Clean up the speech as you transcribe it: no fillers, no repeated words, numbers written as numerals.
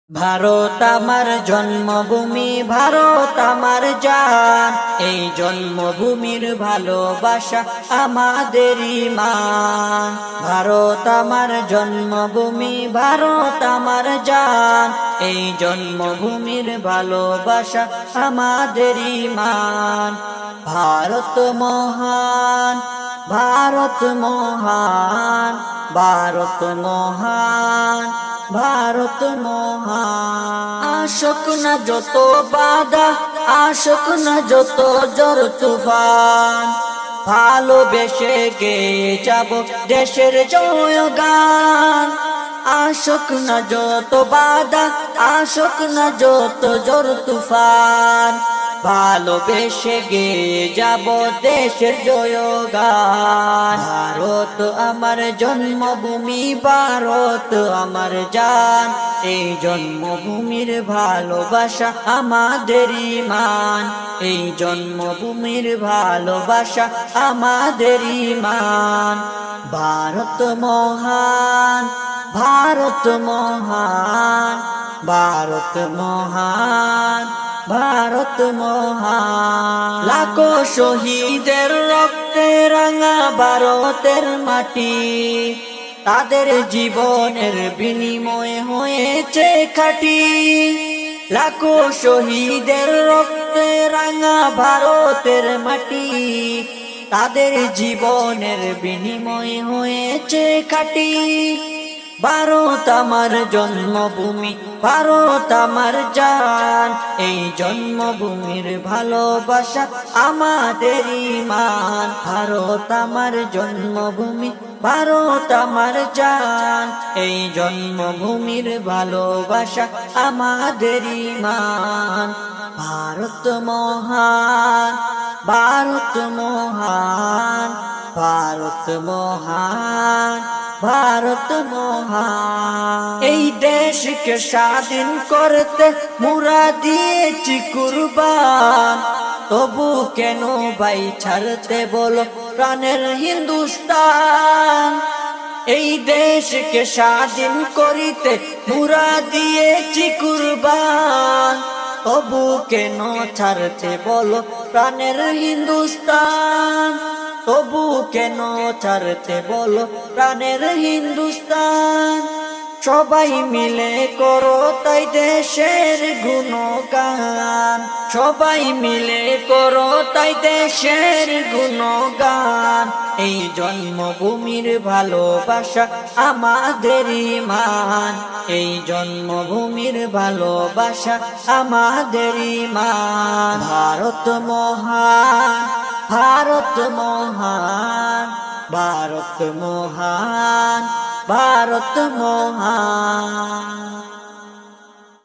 ভারত আমার জন্মভূমি, ভারত আমার জান। এই জন্মভূমির ভালোবাসা আমাদের ঈমান। ভারত আমার জন্মভূমি, ভারত আমার জান। এই জন্মভূমির ভালোবাসা আমাদের ঈমান। ভারত মহান, ভারত মহান, ভারত মহান, ভারত মহান। আসুক না যত বাধা, আসুক না যত ঝড় তুফান, ভালোবেসে গেয়ে যাব দেশের জয়গান। আসুক না যত বাধা, আসুক না যত ঝড় তুফান, ভালোবেসে গেয়ে যাব দেশের জয়গান। ভারত আমার জন্মভূমি, ভারত আমার জান। এই জন্মভূমির ভালোবাসা আমাদের ঈমান। এই জন্মভূমির ভালোবাসা আমাদের ঈমান। ভারত মহান, ভারত মহান, ভারত মহান, ভারত মহান। লাখো শহীদের রক্তে রাঙা ভারতের মাটি, তাদের জীবনের বিনিময়ে হয়েছে খাঁটি। লাখো শহীদের রক্তে রাঙা ভারতের মাটি, তাদের জীবনের বিনিময়ে হয়েছে খাঁটি। ভারত আমার জন্মভূমি, ভারত আমার জান। এই জন্মভূমির ভালোবাসা আমাদের ঈমান। ভারত আমার জন্মভূমি, ভারত আমার জান। এই জন্মভূমির ভালোবাসা আমাদের ঈমান। ভারত মহান, ভারত মহান, ভারত মহান, ভারত মহান। এই দেশকে স্বাধীন করতে মোরা দিয়েছি কুরবান, তবু কেন ভাই ছাড়তে বলো প্রাণের হিন্দুস্তান। এই দেশকে স্বাধীন করিতে মোরা দিয়েছি কুরবান, তবু কেন ছাড়তে বলো প্রাণের হিন্দুস্তান। তবু কেন ছাড়তে বলো প্রাণের হিন্দুস্তান। সবাই মিলে করো তাই দেশের গুণগান, সবাই মিলে করো তাই দেশের গুণগান। এই জন্মভূমির ভালোবাসা আমাদের ঈমান। এই জন্মভূমির ভালোবাসা আমাদের ঈমান। ভারত মহান, ভারত মহান, ভারত মহান, ভারত মহান।